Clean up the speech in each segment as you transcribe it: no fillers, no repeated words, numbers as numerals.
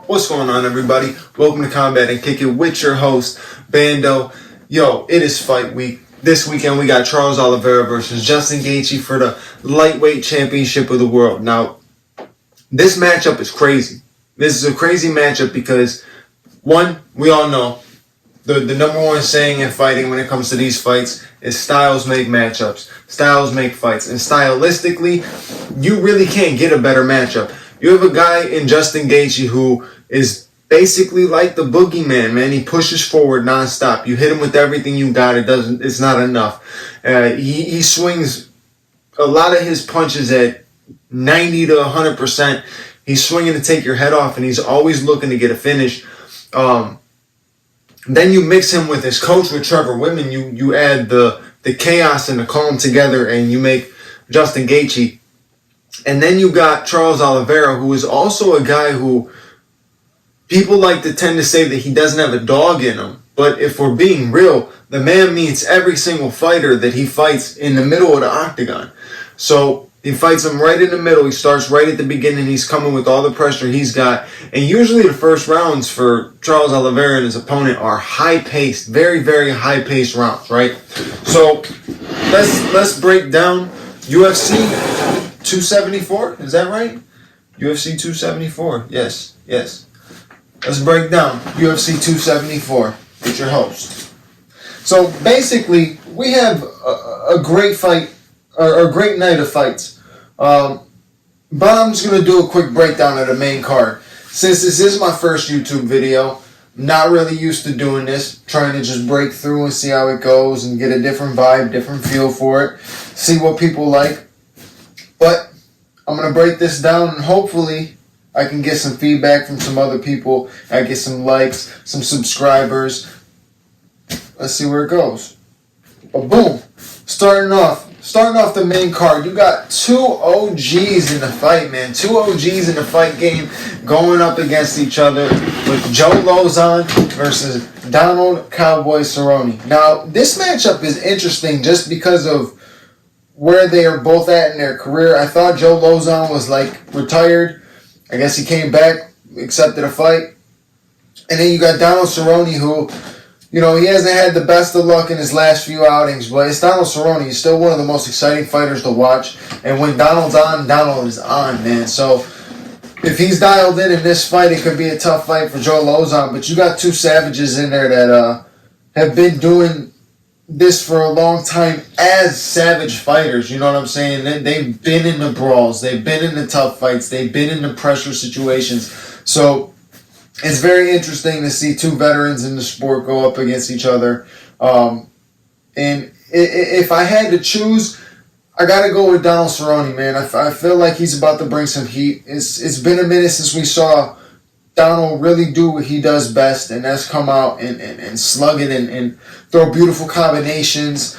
What's going on, everybody? Welcome to Combat and Kick It with your host, Bando. Yo, it is fight week. This weekend we got Charles Oliveira versus Justin Gaethje for the lightweight championship of the world. Now, this matchup is crazy. This is a crazy matchup because, one, we all know the number one saying in fighting when it comes to these fights is styles make matchups. Styles make fights. And stylistically, you really can't get a better matchup. You have a guy in Justin Gaethje who is basically like the boogeyman, man. He pushes forward nonstop. You hit him with everything you got. It's not enough. He swings a lot of his punches at 90 to 100%. He's swinging to take your head off, and he's always looking to get a finish. Then you mix him with his coach, with Trevor Whitman. You add the chaos and the calm together, and you make Justin Gaethje. And then you got Charles Oliveira, who is also a guy who people like to tend to say that he doesn't have a dog in him. But if we're being real, the man meets every single fighter that he fights in the middle of the octagon. So he fights him right in the middle. He starts right at the beginning. He's coming with all the pressure he's got. And usually the first rounds for Charles Oliveira and his opponent are high-paced, very, very high-paced rounds, right? So let's break down UFC 274. Is that right? UFC 274. Yes. Let's break down UFC 274 with your host. So basically, we have a great fight, or a great night of fights. But I'm just going to do a quick breakdown of the main card. Since this is my first YouTube video, I'm not really used to doing this, trying to just break through and see how it goes and get a different vibe, different feel for it, see what people like. But I'm going to break this down, and hopefully I can get some feedback from some other people. I get some likes, some subscribers. Let's see where it goes. But boom. Starting off the main card. You got two OGs in the fight, man. Two OGs in the fight game going up against each other with Joe Lauzon versus Donald Cowboy Cerrone. Now, this matchup is interesting just because of where they are both at in their career. I thought Joe Lauzon was retired. I guess he came back, accepted a fight. And then you got Donald Cerrone, who, he hasn't had the best of luck in his last few outings, but it's Donald Cerrone. He's still one of the most exciting fighters to watch. And when Donald's on, Donald is on, man. So if he's dialed in this fight, it could be a tough fight for Joe Lauzon. But you got two savages in there that have been doing this for a long time as savage fighters, you know what I'm saying? They've been in the brawls, they've been in the tough fights, they've been in the pressure situations. So it's very interesting to see two veterans in the sport go up against each other. And if I had to choose, I gotta go with Donald Cerrone, man. I feel like he's about to bring some heat. It's been a minute since we saw Donald really do what he does best, and that's come out and slug it and throw beautiful combinations,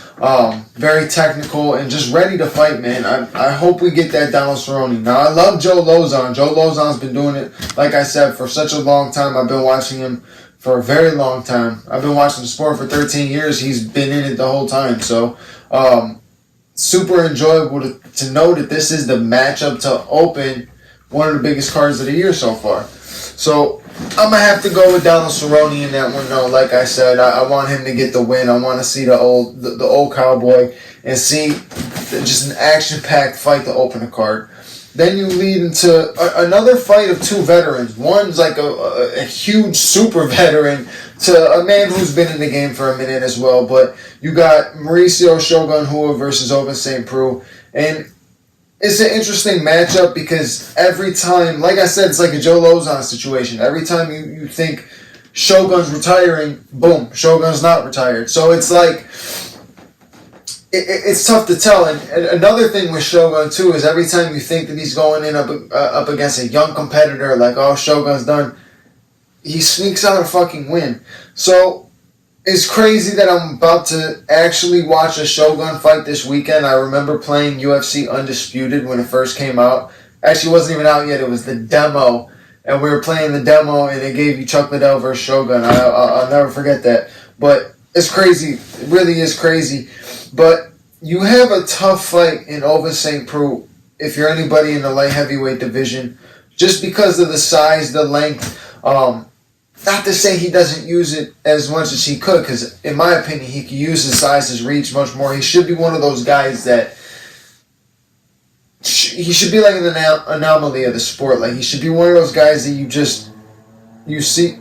very technical, and just ready to fight, man. I hope we get that Donald Cerrone. Now, I love Joe Lauzon. Joe Lauzon's been doing it, like I said, for such a long time. I've been watching him for a very long time. I've been watching the sport for 13 years. He's been in it the whole time. So, super enjoyable to know that this is the matchup to open one of the biggest cards of the year so far. So, I'm going to have to go with Donald Cerrone in that one, though. Like I said, I want him to get the win. I want to see the old cowboy and see just an action-packed fight to open a card. Then you lead into another fight of two veterans. One's like a huge super veteran to a man who's been in the game for a minute as well. But you got Mauricio Shogun Rua versus Ovince St. Preux. And it's an interesting matchup because every time, like I said, it's like a Joe Lauzon situation. Every time you think Shogun's retiring, boom, Shogun's not retired. So it's like, it's tough to tell. And another thing with Shogun, too, is every time you think that he's going in up against a young competitor, like, oh, Shogun's done, he sneaks out a fucking win. So it's crazy that I'm about to actually watch a Shogun fight this weekend. I remember playing UFC Undisputed when it first came out. Actually, it wasn't even out yet. It was the demo. And we were playing the demo, and it gave you Chuck Liddell versus Shogun. I'll never forget that. But it's crazy. It really is crazy. But you have a tough fight in Ovince St. Preux if you're anybody in the light heavyweight division. Just because of the size, the length, Not to say he doesn't use it as much as he could, because in my opinion, he could use his size, his reach much more. He should be one of those guys that he should be like an anomaly of the sport. Like, he should be one of those guys that you see.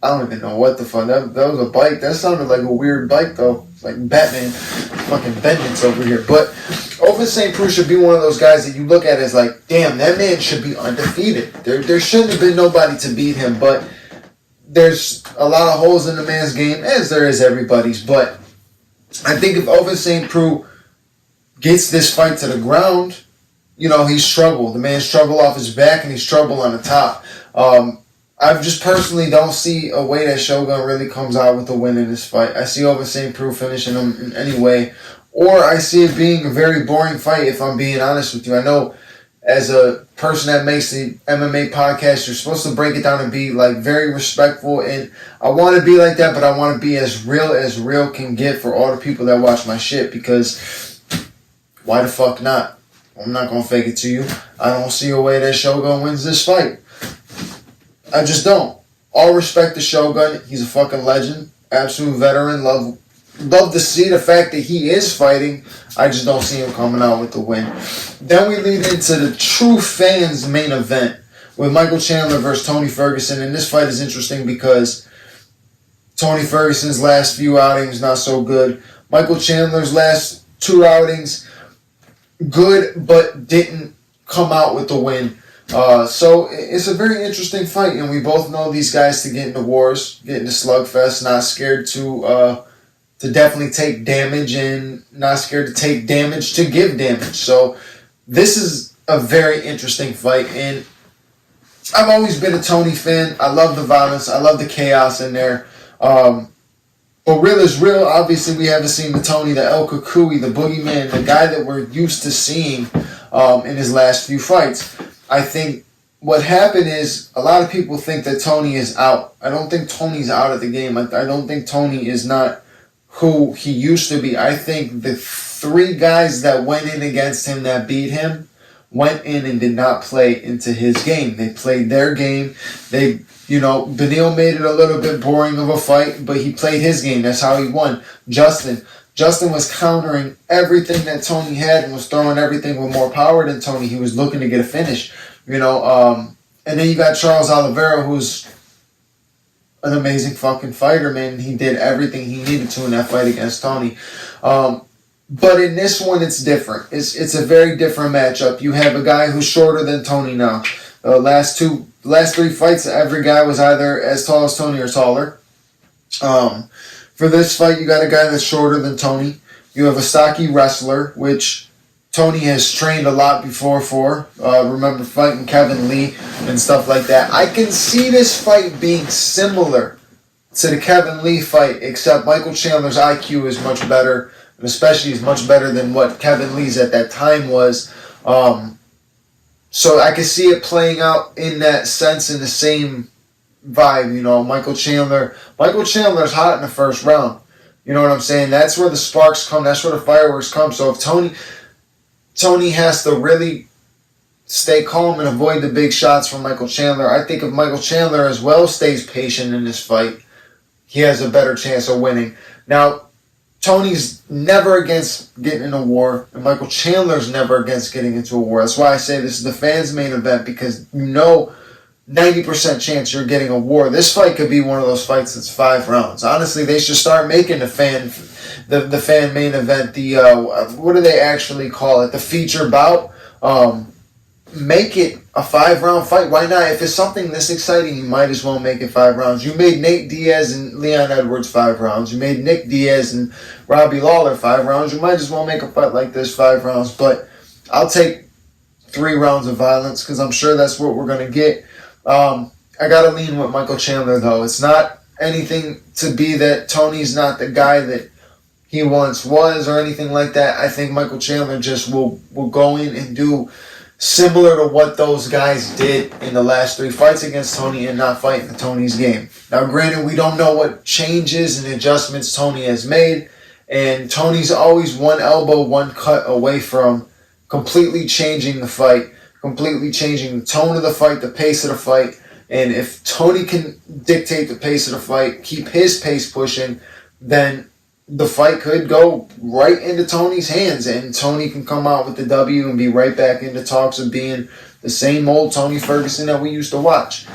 I don't even know what the fuck. That was a bike. That sounded like a weird bike, though. Like Batman. Fucking Vengeance over here. But Ovince St. Preux should be one of those guys that you look at as like, damn, that man should be undefeated. There shouldn't have been nobody to beat him. But there's a lot of holes in the man's game, as there is everybody's. But I think if Ovince St. Preux gets this fight to the ground, he's trouble. The man's trouble off his back, and he's trouble on the top. I just personally don't see a way that Shogun really comes out with a win in this fight. I see Ovince St. Preux finishing him in any way. Or I see it being a very boring fight, if I'm being honest with you. I know as a person that makes the MMA podcast, you're supposed to break it down and be like very respectful. And I want to be like that, but I want to be as real can get for all the people that watch my shit. Because why the fuck not? I'm not going to fake it to you. I don't see a way that Shogun wins this fight. I just don't. All respect to Shogun. He's a fucking legend. Absolute veteran. Love to see the fact that he is fighting. I just don't see him coming out with the win. Then we lead into the true fans main event with Michael Chandler versus Tony Ferguson. And this fight is interesting because Tony Ferguson's last few outings not so good. Michael Chandler's last 2 outings good, but didn't come out with the win. So it's a very interesting fight, and we both know these guys to get into wars, get into slugfest, not scared to definitely take damage, and not scared to take damage to give damage. So this is a very interesting fight, and I've always been a Tony fan. I love the violence. I love the chaos in there. But real is real. Obviously, we haven't seen the Tony, the El Kukui, the boogeyman, the guy that we're used to seeing in his last few fights. I think what happened is a lot of people think that Tony is out. I don't think Tony's out of the game. I don't think Tony is not who he used to be. I think the 3 guys that went in against him that beat him went in and did not play into his game. They played their game. Beneil made it a little bit boring of a fight, but he played his game. That's how he won. Justin was countering everything that Tony had and was throwing everything with more power than Tony. He was looking to get a finish, and then you got Charles Oliveira, who's an amazing fucking fighter, man. He did everything he needed to in that fight against Tony. But in this one, it's different. It's a very different matchup. You have a guy who's shorter than Tony now. Last 3 fights, every guy was either as tall as Tony or taller. For this fight, you got a guy that's shorter than Tony. You have a stocky wrestler, which Tony has trained a lot before for. Remember fighting Kevin Lee and stuff like that. I can see this fight being similar to the Kevin Lee fight, except Michael Chandler's IQ is much better, and especially is much better than what Kevin Lee's at that time was. So I can see it playing out in that sense, in the same vibe. Michael Chandler's hot in the first round. You know what I'm saying? That's where the sparks come. That's where the fireworks come. So if Tony has to really stay calm and avoid the big shots from Michael Chandler, I think if Michael Chandler as well stays patient in this fight, he has a better chance of winning. Now, Tony's never against getting in a war, and Michael Chandler's never against getting into a war. That's why I say this is the fans' main event, because 90% chance you're getting a war. This fight could be one of those fights that's 5 rounds. Honestly, they should start making the fan main event, what do they actually call it? The feature bout. Make it a 5-round fight. Why not? If it's something this exciting, you might as well make it 5 rounds. You made Nate Diaz and Leon Edwards 5 rounds. You made Nick Diaz and Robbie Lawler 5 rounds. You might as well make a fight like this 5 rounds. But I'll take 3 rounds of violence, because I'm sure that's what we're going to get. I got to lean with Michael Chandler, though. It's not anything to be that Tony's not the guy that he once was or anything like that. I think Michael Chandler just will go in and do similar to what those guys did in the last 3 fights against Tony and not fight in Tony's game. Now, granted, we don't know what changes and adjustments Tony has made, and Tony's always one elbow, one cut away from completely changing the fight, completely changing the tone of the fight, the pace of the fight. And if Tony can dictate the pace of the fight, keep his pace pushing, then the fight could go right into Tony's hands, and Tony can come out with the W and be right back into talks of being the same old Tony Ferguson that we used to watch.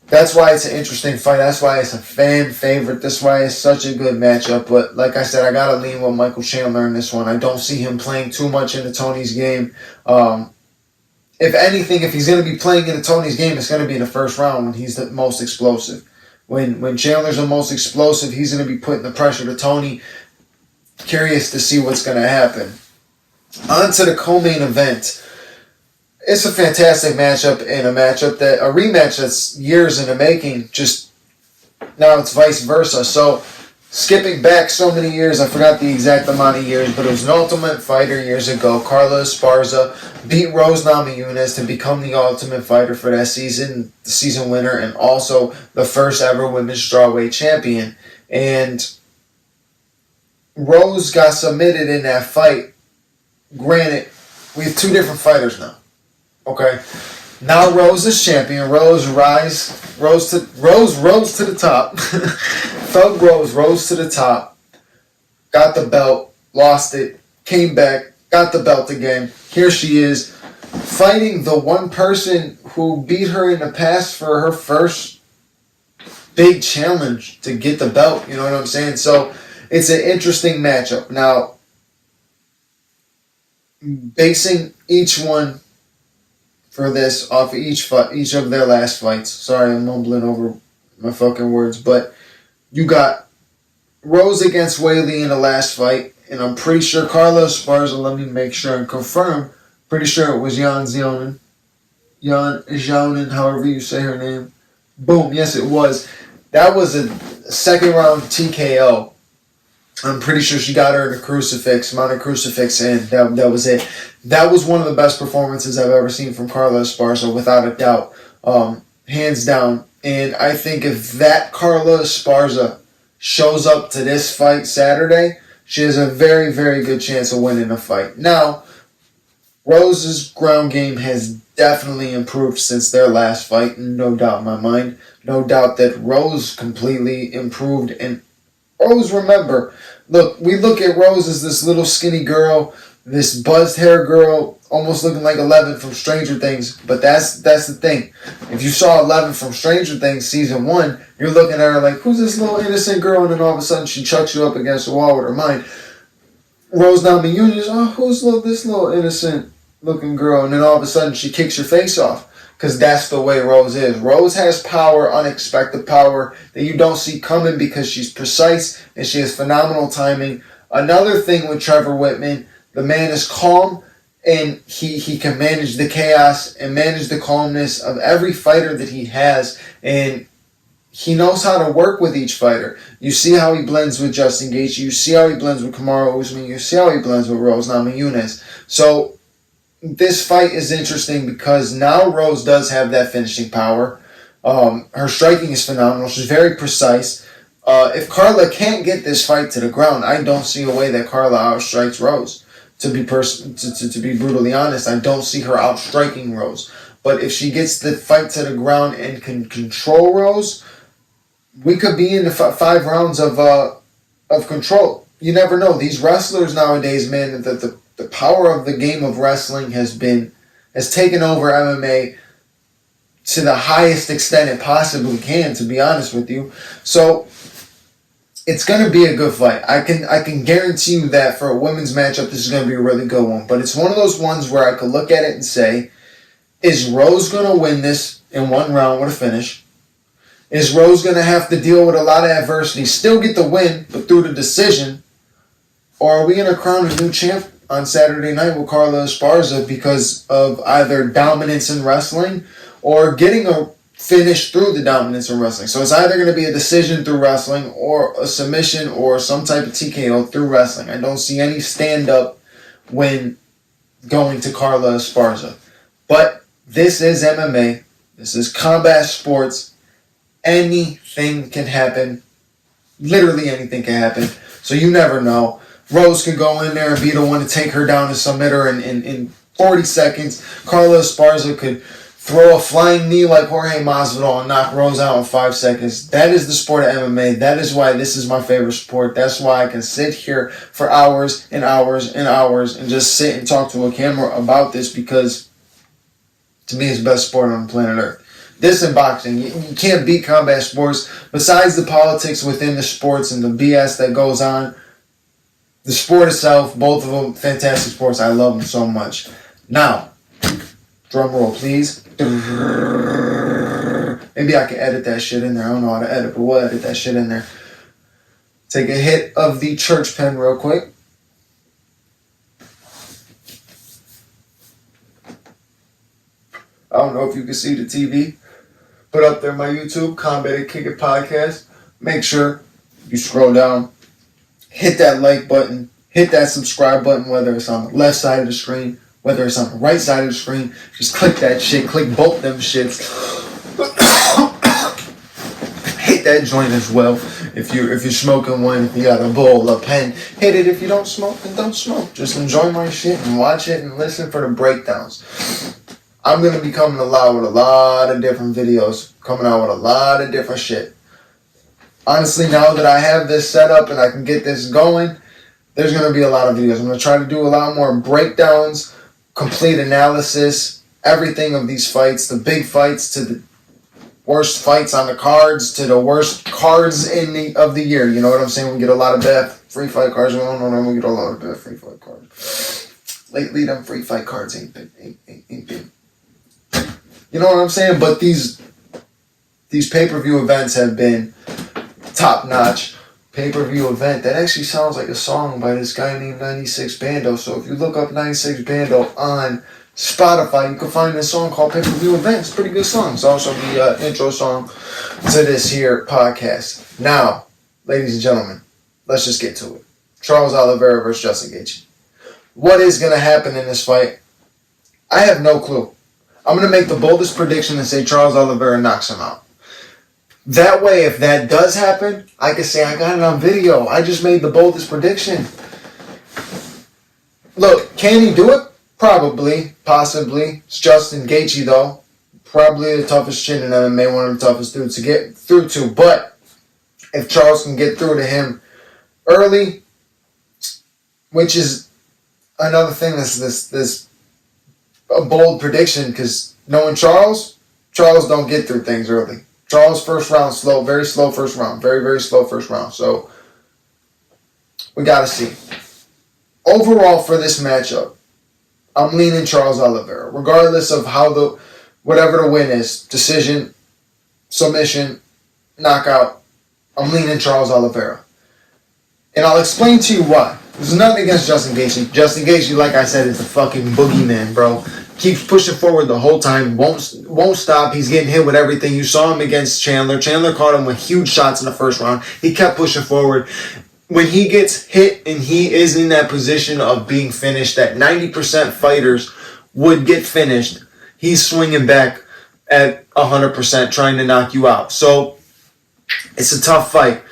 That's why it's an interesting fight. That's why it's a fan favorite. That's why it's such a good matchup. But like I said, I got to lean with Michael Chandler in this one. I don't see him playing too much into Tony's game. If anything, if he's going to be playing into Tony's game, it's going to be in the first round when he's the most explosive. When Chandler's the most explosive, he's going to be putting the pressure to Tony. Curious to see what's going to happen. On to the co-main event. It's a fantastic matchup, and a rematch that's years in the making. Just now it's vice versa. So skipping back so many years, I forgot the exact amount of years, but it was an Ultimate Fighter years ago. Carla Esparza beat Rose Namajunas to become the Ultimate Fighter for that season, the season winner, and also the first ever women's strawweight champion. And Rose got submitted in that fight. Granted, we have two different fighters now. Okay, now Rose is champion. Rose rose to the top. Thug rose to the top. Got the belt, lost it, came back, got the belt again. Here she is, fighting the one person who beat her in the past for her first big challenge to get the belt. You know what I'm saying? So it's an interesting matchup. Now, basing each one for this off of each of their last fights. Sorry, I'm mumbling over my fucking words, but you got Rose against Weili in the last fight, and I'm pretty sure Carla Esparza, let me make sure and confirm, pretty sure it was Jan Xiaonan, however you say her name. Boom, yes it was. That was a second round TKO. I'm pretty sure she got her in a crucifix, mounted crucifix, and that was it. That was one of the best performances I've ever seen from Carla Esparza, without a doubt, hands down. And I think if that Carla Esparza shows up to this fight Saturday, she has a very, very good chance of winning the fight. Now, Rose's ground game has definitely improved since their last fight, no doubt in my mind. No doubt that Rose completely improved. And Rose, remember, we look at Rose as this little skinny girl, this buzzed hair girl, almost looking like 11 from Stranger Things. But that's the thing. If you saw 11 from Stranger Things season 1, you're looking at her like, who's this little innocent girl? And then all of a sudden she chucks you up against the wall with her mind. Rose Namajunas, who's this little innocent looking girl? And then all of a sudden she kicks your face off. Because that's the way Rose is. Rose has power, unexpected power, that you don't see coming because she's precise and she has phenomenal timing. Another thing with Trevor Whitman, the man is calm, and he can manage the chaos and manage the calmness of every fighter that he has. And he knows how to work with each fighter. You see how he blends with Justin Gaethje. You see how he blends with Kamaru Usman. You see how he blends with Rose Namajunas. So this fight is interesting because now Rose does have that finishing power. Her striking is phenomenal. She's very precise. If Carla can't get this fight to the ground, I don't see a way that Carla outstrikes Rose. To be brutally honest, I don't see her outstriking Rose. But if she gets the fight to the ground and can control Rose, we could be in the 5 rounds of control. You never know. These wrestlers nowadays, man, the power of the game of wrestling has taken over MMA to the highest extent it possibly can, to be honest with you. So it's going to be a good fight. I can guarantee you that for a women's matchup, this is going to be a really good one. But it's one of those ones where I could look at it and say, is Rose going to win this in 1 round with a finish? Is Rose going to have to deal with a lot of adversity, still get the win, but through the decision? Or are we going to crown a new champ on Saturday night with Carla Esparza because of either dominance in wrestling or getting a finish through the dominance in wrestling? So it's either going to be a decision through wrestling or a submission or some type of TKO through wrestling. I don't see any stand-up when going to Carla Esparza. But this is MMA. This is combat sports. Anything can happen. Literally anything can happen. So you never know. Rose could go in there and be the one to take her down and submit her and 40 seconds. Carlos Esparza could throw a flying knee like Jorge Masvidal and knock Rose out in 5 seconds. That is the sport of MMA. That is why this is my favorite sport. That's why I can sit here for hours and hours and hours and just sit and talk to a camera about this, because to me it's the best sport on planet Earth. This and boxing. You can't beat combat sports. Besides the politics within the sports and the BS that goes on, the sport itself, both of them, fantastic sports. I love them so much. Now, drum roll, please. Maybe I can edit that shit in there. I don't know how to edit, but we'll edit that shit in there. Take a hit of the church pen real quick. I don't know if you can see the TV. Put up there my YouTube, Combat and Kick It Podcast. Make sure you scroll down. Hit that like button. Hit that subscribe button, whether it's on the left side of the screen, whether it's on the right side of the screen. Just click that shit. Click both them shits. Hit that joint as well. If you're smoking one, if you got a bowl, a pen, hit it. If you don't smoke, then don't smoke. Just enjoy my shit and watch it and listen for the breakdowns. I'm going to be coming out with a lot of different videos. Coming out with a lot of different shit. Honestly, now that I have this set up and I can get this going, there's going to be a lot of videos. I'm going to try to do a lot more breakdowns, complete analysis, everything of these fights, the big fights to the worst fights on the cards to the worst cards of the year. You know what I'm saying? We get a lot of bad free fight cards. We get a lot of bad free fight cards. Lately, them free fight cards ain't been. You know what I'm saying? But these pay-per-view events have been top-notch. Pay-per-view event. That actually sounds like a song by this guy named 96 Bando. So if you look up 96 Bando on Spotify, you can find this song called Pay-Per-View Event. It's a pretty good song. It's also the intro song to this here podcast. Now, ladies and gentlemen, let's just get to it. Charles Oliveira versus Justin Gaethje. What is going to happen in this fight? I have no clue. I'm going to make the boldest prediction and say Charles Oliveira knocks him out. That way, if that does happen, I can say I got it on video. I just made the boldest prediction. Look, can he do it? Probably, possibly. It's Justin Gaethje, though. Probably the toughest chin in MMA, one of the toughest dudes to get through to. But if Charles can get through to him early, which is another thing that's this a bold prediction, because knowing Charles don't get through things early. Charles' first round slow, very slow first round. Very, very slow first round. So, we got to see. Overall, for this matchup, I'm leaning Charles Oliveira. Regardless of how whatever the win is, decision, submission, knockout, I'm leaning Charles Oliveira. And I'll explain to you why. There's nothing against Justin Gaethje. Justin Gaethje, like I said, is a fucking boogeyman, bro. Keeps pushing forward the whole time. Won't stop. He's getting hit with everything. You saw him against Chandler. Chandler caught him with huge shots in the first round. He kept pushing forward. When he gets hit and he is in that position of being finished, that 90% fighters would get finished, he's swinging back at 100% trying to knock you out. So, it's a tough fight.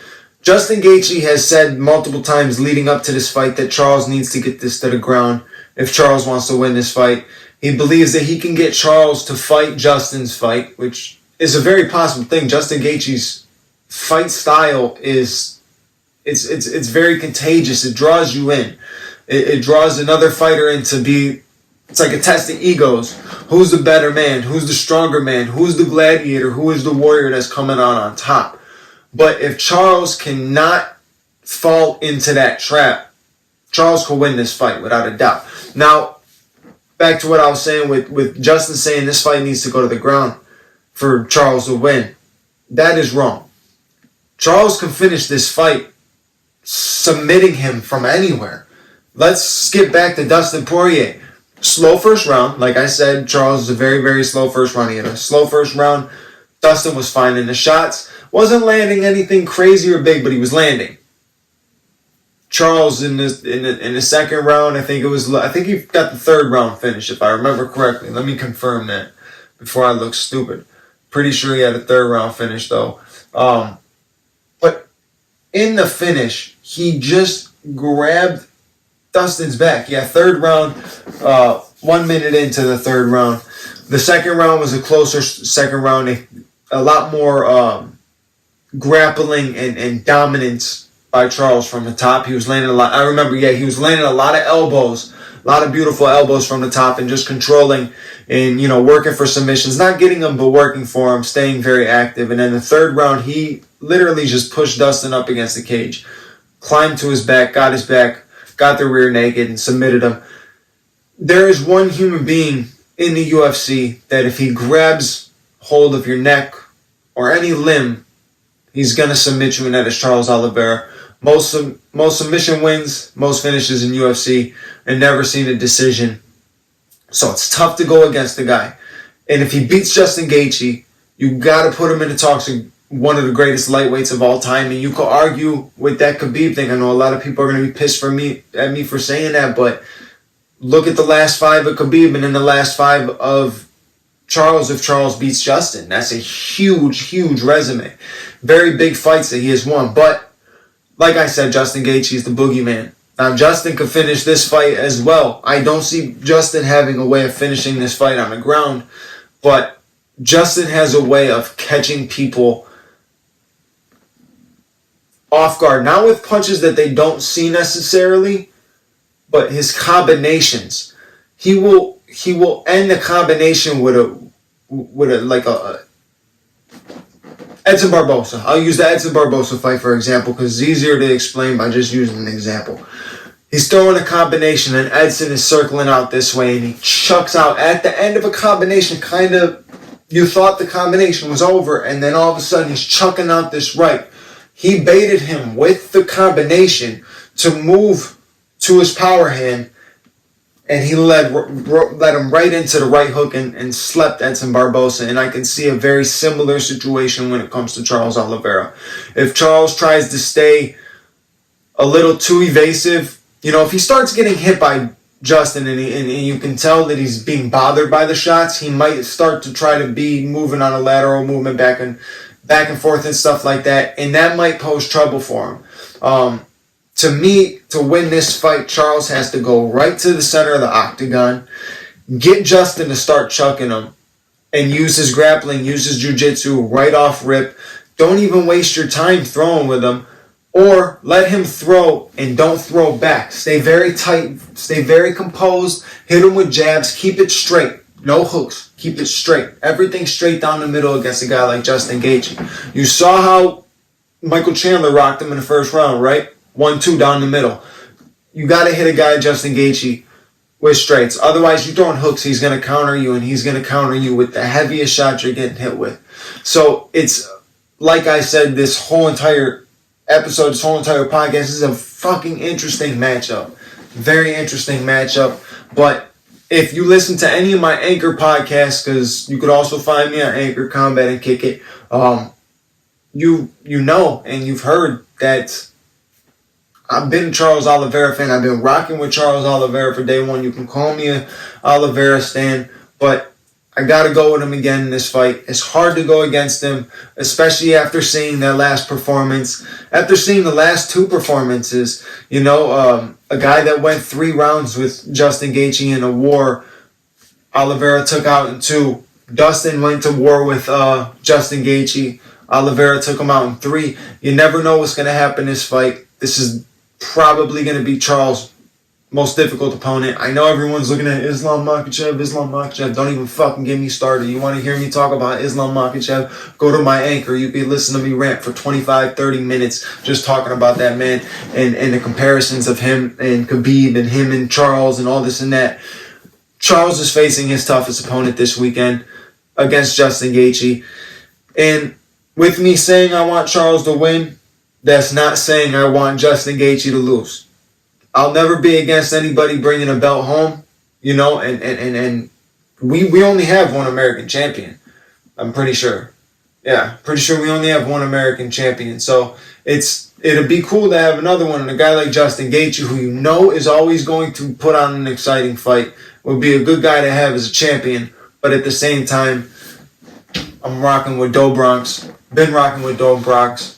Justin Gaethje has said multiple times leading up to this fight that Charles needs to get this to the ground if Charles wants to win this fight. He believes that he can get Charles to fight Justin's fight, which is a very possible thing. Justin Gaethje's fight style is it's very contagious. It draws you in. It draws another fighter in to be. It's like a test of egos. Who's the better man? Who's the stronger man? Who's the gladiator? Who is the warrior that's coming out on top? But if Charles cannot fall into that trap, Charles can win this fight without a doubt. Now, back to what I was saying with Justin saying this fight needs to go to the ground for Charles to win. That is wrong. Charles can finish this fight submitting him from anywhere. Let's skip back to Dustin Poirier. Slow first round. Like I said, Charles is a very, very slow first round. He had a slow first round. Dustin was finding the shots. Wasn't landing anything crazy or big, but he was landing. Charles in the second round, I think he got the third round finish, if I remember correctly. Let me confirm that before I look stupid. Pretty sure he had a third round finish though. But in the finish, he just grabbed Dustin's back. Yeah, third round 1 minute into the third round. The second round was a closer second round, a lot more grappling and dominance by Charles from the top. He was landing a lot. I remember, he was landing a lot of elbows, a lot of beautiful elbows from the top, and just controlling and, working for submissions, not getting them, but working for them, staying very active. And then the third round, he literally just pushed Dustin up against the cage, climbed to his back, got the rear naked, and submitted him. There is one human being in the UFC that if he grabs hold of your neck or any limb, he's going to submit you, and that is Charles Oliveira. Most submission wins, most finishes in UFC, and never seen a decision. So it's tough to go against the guy. And if he beats Justin Gaethje, you got to put him in the talks of one of the greatest lightweights of all time. And you could argue with that Khabib thing. I know a lot of people are going to be pissed at me for saying that, but look at the last 5 of Khabib and then the last 5 of Charles if Charles beats Justin. That's a huge, huge resume. Very big fights that he has won. But like I said, Justin Gaethje is the boogeyman. Now, Justin could finish this fight as well. I don't see Justin having a way of finishing this fight on the ground, but Justin has a way of catching people off guard. Not with punches that they don't see necessarily, but his combinations. He will end the combination with a Edson Barbosa. I'll use the Edson Barbosa fight for example because it's easier to explain by just using an example. He's throwing a combination and Edson is circling out this way and he chucks out at the end of a combination, kind of, you thought the combination was over and then all of a sudden he's chucking out this right. He baited him with the combination to move to his power hand and he led him right into the right hook and slept Edson Barbosa. And I can see a very similar situation when it comes to Charles Oliveira. If Charles tries to stay a little too evasive, if he starts getting hit by Justin and you can tell that he's being bothered by the shots, he might start to try to be moving on a lateral movement back and forth and stuff like that. And that might pose trouble for him. To me, to win this fight, Charles has to go right to the center of the octagon, get Justin to start chucking him, and use his grappling, use his jiu-jitsu right off rip. Don't even waste your time throwing with him, or let him throw and don't throw back. Stay very tight, stay very composed, hit him with jabs, keep it straight. No hooks, keep it straight. Everything straight down the middle against a guy like Justin Gaethje. You saw how Michael Chandler rocked him in the first round, right? 1-2 down the middle. You got to hit a guy, Justin Gaethje, with straights. Otherwise, you're throwing hooks. He's going to counter you, and he's going to counter you with the heaviest shot you're getting hit with. So it's, like I said, this whole entire episode, this whole entire podcast is a fucking interesting matchup. Very interesting matchup. But if you listen to any of my Anchor podcasts, because you could also find me on Anchor, Combat and Kick It, you know and you've heard that I've been a Charles Oliveira fan. I've been rocking with Charles Oliveira for day one. You can call me a Oliveira stan, but I got to go with him again in this fight. It's hard to go against him, especially after seeing that last performance. After seeing the last 2 performances, a guy that went 3 rounds with Justin Gaethje in a war, Oliveira took out in 2. Dustin went to war with Justin Gaethje. Oliveira took him out in 3. You never know what's going to happen in this fight. This is probably going to be Charles' most difficult opponent. I know everyone's looking at Islam Makhachev. Don't even fucking get me started. You want to hear me talk about Islam Makhachev? Go to my Anchor. You can listen to me rant for 25, 30 minutes just talking about that man and the comparisons of him and Khabib and him and Charles and all this and that. Charles is facing his toughest opponent this weekend against Justin Gaethje. And with me saying I want Charles to win, that's not saying I want Justin Gaethje to lose. I'll never be against anybody bringing a belt home, and we only have one American champion. I'm pretty sure. Yeah, pretty sure we only have one American champion. So it'd be cool to have another one. And a guy like Justin Gaethje, who is always going to put on an exciting fight, would be a good guy to have as a champion. But at the same time, I'm rocking with Been rocking with Doe Bronx.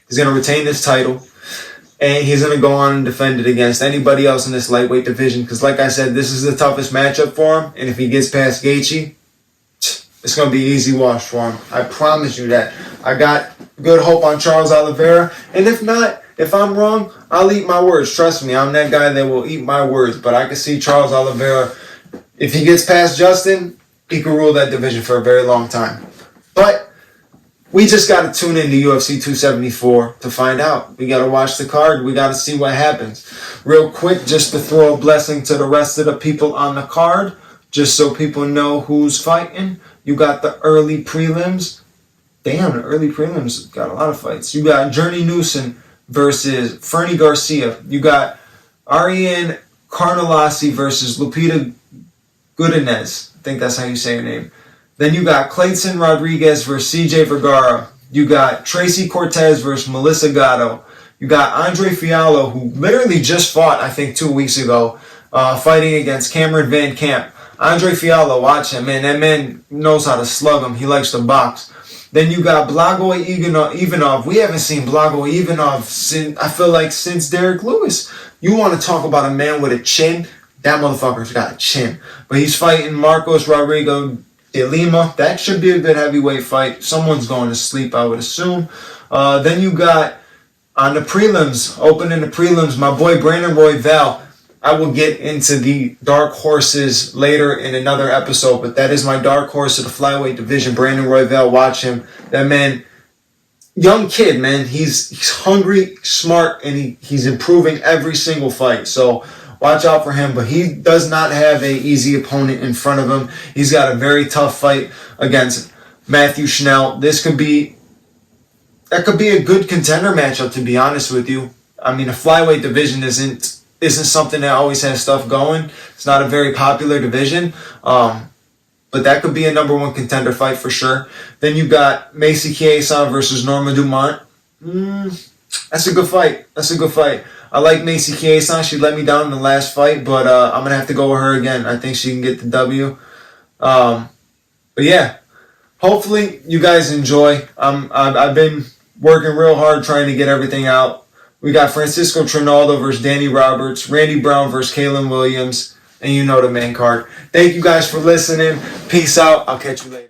He's going to retain this title. And he's going to go on and defend it against anybody else in this lightweight division. Because like I said, this is the toughest matchup for him. And if he gets past Gaethje, it's going to be easy wash for him. I promise you that. I got good hope on Charles Oliveira. And if not, if I'm wrong, I'll eat my words. Trust me, I'm that guy that will eat my words. But I can see Charles Oliveira, if he gets past Justin, he can rule that division for a very long time. But we just got to tune in to UFC 274 to find out. We got to watch the card. We got to see what happens. Real quick, just to throw a blessing to the rest of the people on the card, just so people know who's fighting. You got the early prelims. Damn, the early prelims got a lot of fights. You got Journey Newson versus Fernie Garcia. You got Ariane Carnelossi versus Lupita Godinez. I think that's how you say her name. Then you got Clayton Rodriguez versus CJ Vergara. You got Tracy Cortez versus Melissa Gatto. You got Andre Fiallo, who literally just fought, I think, 2 weeks ago, fighting against Cameron Van Camp. Andre Fiallo, watch him, man. That man knows how to slug him. He likes to box. Then you got Blagoy Ivanov. We haven't seen Blagoy Ivanov since Derek Lewis. You want to talk about a man with a chin? That motherfucker's got a chin. But he's fighting Marcos Rodrigo de Lima. That should be a good heavyweight fight. Someone's going to sleep, I would assume. Then you got on the prelims, opening the prelims, my boy Brandon Royval. I will get into the dark horses later in another episode, but that is my dark horse of the flyweight division. Brandon Royval, watch him. That man, young kid, man. He's hungry, smart, and he's improving every single fight. So watch out for him, but he does not have an easy opponent in front of him. He's got a very tough fight against Matthew Schnell. That could be a good contender matchup, to be honest with you. I mean, the flyweight division isn't something that always has stuff going. It's not a very popular division, but that could be a number one contender fight for sure. Then you got Macy Chiasson versus Norma Dumont. That's a good fight. I like Macy Chiasson. She let me down in the last fight, but I'm going to have to go with her again. I think she can get the W. But yeah, hopefully you guys enjoy. I've been working real hard trying to get everything out. We got Francisco Trinaldo versus Danny Roberts, Randy Brown versus Kalen Williams, and you know the main card. Thank you guys for listening. Peace out. I'll catch you later.